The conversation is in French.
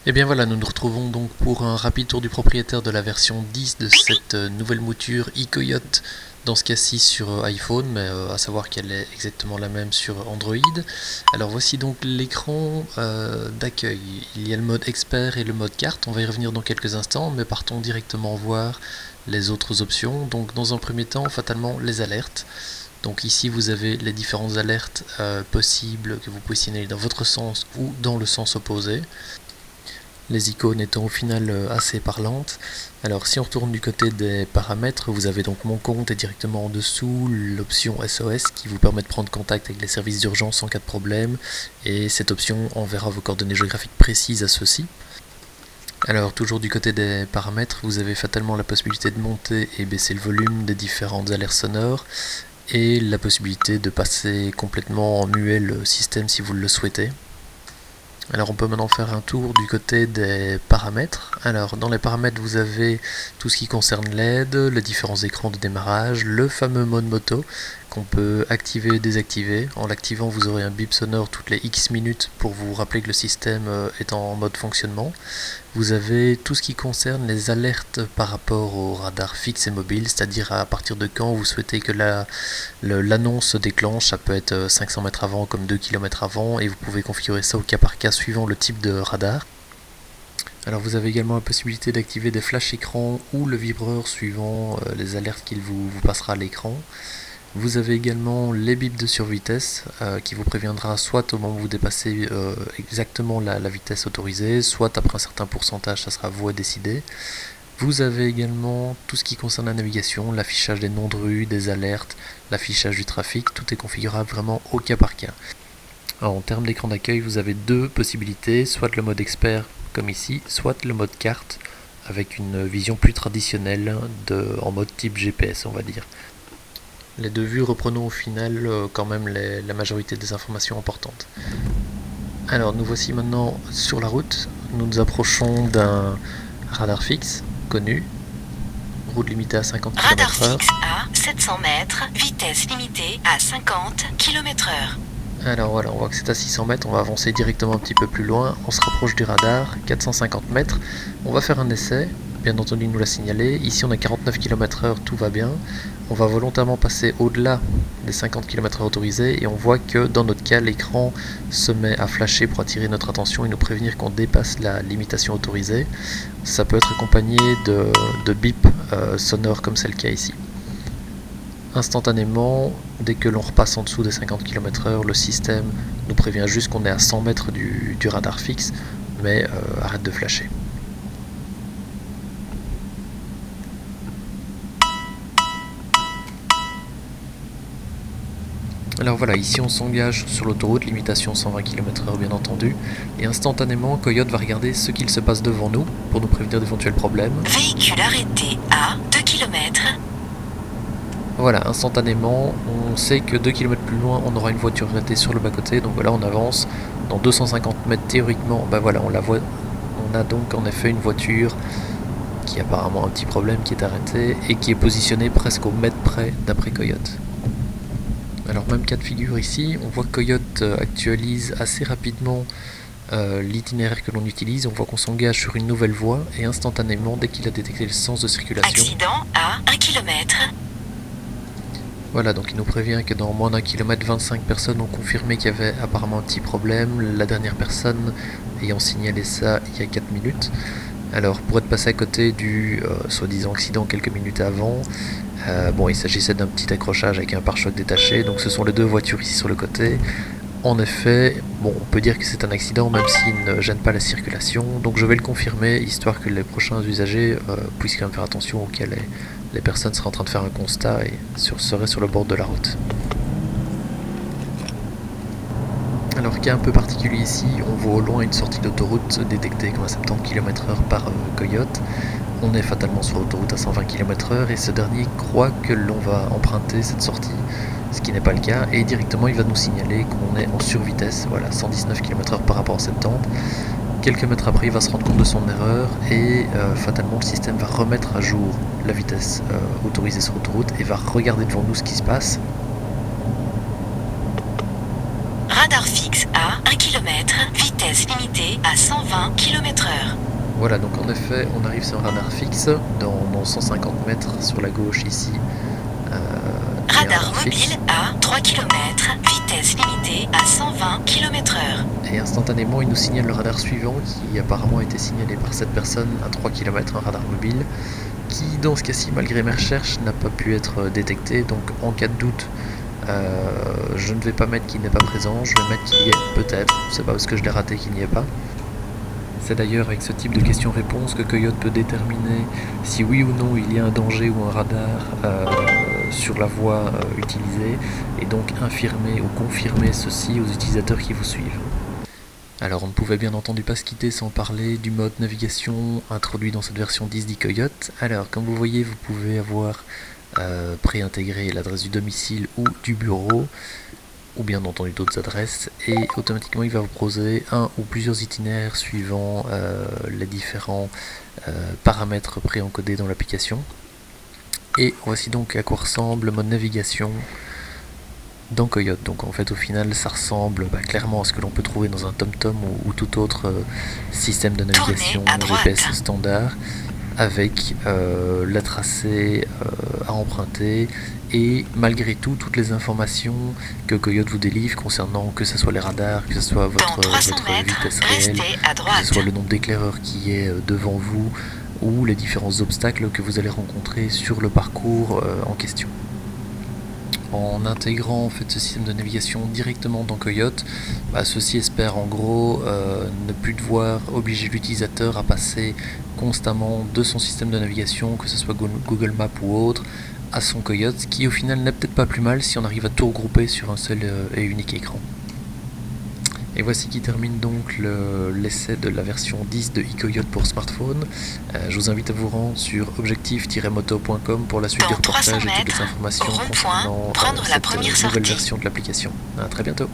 Et bien voilà, nous nous retrouvons donc pour un rapide tour du propriétaire de la version 10 de cette nouvelle mouture iCoyote, dans ce cas-ci sur iPhone, mais à savoir qu'elle est exactement la même sur Android. Alors voici donc l'écran d'accueil. Il y a le mode expert et le mode carte, on va y revenir dans quelques instants, mais partons directement voir les autres options. Donc dans un premier temps, fatalement les alertes. Donc ici vous avez les différentes alertes possibles que vous pouvez signaler dans votre sens ou dans le sens opposé. Les icônes étant au final assez parlantes. Alors si on retourne du côté des paramètres, vous avez donc mon compte et directement en dessous l'option SOS qui vous permet de prendre contact avec les services d'urgence en cas de problème, et cette option enverra vos coordonnées géographiques précises à ceux-ci. Alors toujours du côté des paramètres, vous avez fatalement la possibilité de monter et baisser le volume des différentes alertes sonores et la possibilité de passer complètement en muet le système si vous le souhaitez. Alors on peut maintenant faire un tour du côté des paramètres. Alors dans les paramètres vous avez tout ce qui concerne l'aide, les différents écrans de démarrage, le fameux mode moto qu'on peut activer et désactiver. En l'activant vous aurez un bip sonore toutes les X minutes pour vous rappeler que le système est en mode fonctionnement. Vous avez tout ce qui concerne les alertes par rapport au radar fixe et mobile, c'est-à-dire à partir de quand vous souhaitez que l'annonce se déclenche. Ça peut être 500 mètres avant comme 2 km avant, et vous pouvez configurer ça au cas par cas suivant le type de radar. Alors vous avez également la possibilité d'activer des flash écrans ou le vibreur suivant les alertes qu'il vous passera à l'écran. Vous avez également les bips de survitesse qui vous préviendra soit au moment où vous dépassez exactement la vitesse autorisée, soit après un certain pourcentage, ça sera à vous à décider. Vous avez également tout ce qui concerne la navigation, l'affichage des noms de rues, des alertes, l'affichage du trafic, tout est configurable vraiment au cas par cas. Alors, en termes d'écran d'accueil, vous avez deux possibilités, soit le mode expert comme ici, soit le mode carte avec une vision plus traditionnelle en mode type GPS on va dire. Les deux vues reprenons au final quand même la majorité des informations importantes. Alors nous voici maintenant sur la route. Nous nous approchons d'un radar fixe connu. Route limitée à 50 Radar km/h. fixe à 700 mètres, vitesse limitée à 50 km/h. Alors voilà, on voit que c'est à 600 mètres, on va avancer directement un petit peu plus loin. On se rapproche du radar, 450 mètres. On va faire un essai, bien entendu il nous l'a signalé. Ici on a 49 km/h, tout va bien. On va volontairement passer au-delà des 50 km/h autorisés et on voit que dans notre cas l'écran se met à flasher pour attirer notre attention et nous prévenir qu'on dépasse la limitation autorisée. Ça peut être accompagné de bip sonores comme c'est le cas ici. Instantanément, dès que l'on repasse en dessous des 50 km/h, le système nous prévient juste qu'on est à 100 mètres du radar fixe, mais arrête de flasher. Alors voilà, ici on s'engage sur l'autoroute, limitation 120 km/h bien entendu, et instantanément Coyote va regarder ce qu'il se passe devant nous pour nous prévenir d'éventuels problèmes. Véhicule arrêté à 2 km. Voilà, instantanément, on sait que 2 km plus loin, on aura une voiture arrêtée sur le bas-côté, donc voilà, on avance. Dans 250 mètres théoriquement, ben voilà, on la voit. On a donc en effet une voiture qui a apparemment un petit problème, qui est arrêtée et qui est positionnée presque au mètre près d'après Coyote. Alors même cas de figure ici, on voit que Coyote actualise assez rapidement l'itinéraire que l'on utilise. On voit qu'on s'engage sur une nouvelle voie et instantanément, dès qu'il a détecté le sens de circulation... Accident à 1 km. Voilà, donc il nous prévient que dans moins d'un kilomètre, 25 personnes ont confirmé qu'il y avait apparemment un petit problème, la dernière personne ayant signalé ça il y a 4 minutes. Alors pour être passé à côté du soi-disant accident quelques minutes avant, bon, il s'agissait d'un petit accrochage avec un pare-choc détaché, donc ce sont les deux voitures ici sur le côté. En effet, bon, on peut dire que c'est un accident même s'il ne gêne pas la circulation, donc je vais le confirmer, histoire que les prochains usagers puissent quand même faire attention auxquels les personnes seraient en train de faire un constat et seraient sur le bord de la route. Alors, cas un peu particulier ici, on voit au loin une sortie d'autoroute détectée comme à 70 km/h par Coyote. On est fatalement sur l'autoroute à 120 km/h et ce dernier croit que l'on va emprunter cette sortie, ce qui n'est pas le cas, et directement il va nous signaler qu'on est en survitesse, voilà, 119 km/h par rapport à 70. Quelques mètres après, il va se rendre compte de son erreur et fatalement le système va remettre à jour la vitesse autorisée sur l'autoroute et va regarder devant nous ce qui se passe. Radar fixe à 1 km, vitesse limitée à 120 km/h. Voilà, donc en effet, on arrive sur un radar fixe dans 150 mètres sur la gauche ici. Radar mobile à 3 km, vitesse limitée à 120 km/h. Et instantanément, il nous signale le radar suivant qui apparemment a été signalé par cette personne à 3 km, un radar mobile, qui dans ce cas-ci, malgré mes recherches, n'a pas pu être détecté. Donc en cas de doute, je ne vais pas mettre qu'il n'est pas présent, je vais mettre qu'il y est peut-être, c'est pas parce que je l'ai raté qu'il n'y est pas. C'est d'ailleurs avec ce type de questions-réponses que Coyote peut déterminer si oui ou non il y a un danger ou un radar sur la voie utilisée, et donc infirmer ou confirmer ceci aux utilisateurs qui vous suivent. Alors on ne pouvait bien entendu pas se quitter sans parler du mode navigation introduit dans cette version 10 d'Icoyote. Alors comme vous voyez, vous pouvez avoir préintégré l'adresse du domicile ou du bureau, ou bien entendu d'autres adresses, et automatiquement il va vous proposer un ou plusieurs itinéraires suivant les différents paramètres préencodés dans l'application. Et voici donc à quoi ressemble le mode navigation dans Coyote. Donc en fait au final ça ressemble clairement à ce que l'on peut trouver dans un TomTom ou tout autre système de navigation GPS standard, avec la tracée à emprunter, et malgré tout toutes les informations que Coyote vous délivre concernant que ce soit les radars, que ce soit votre vitesse réelle, que ce soit le nombre d'éclaireurs qui est devant vous, ou les différents obstacles que vous allez rencontrer sur le parcours en question. En intégrant en fait ce système de navigation directement dans Coyote, ceci espère en gros ne plus devoir obliger l'utilisateur à passer constamment de son système de navigation, que ce soit Google Maps ou autre, à son Coyote, ce qui au final n'est peut-être pas plus mal si on arrive à tout regrouper sur un seul et unique écran. Et voici qui termine donc l'essai de la version 10 de iCoyote pour smartphone. Je vous invite à vous rendre sur objectif-moto.com pour la suite du reportage et toutes les informations concernant cette nouvelle version de l'application. À très bientôt.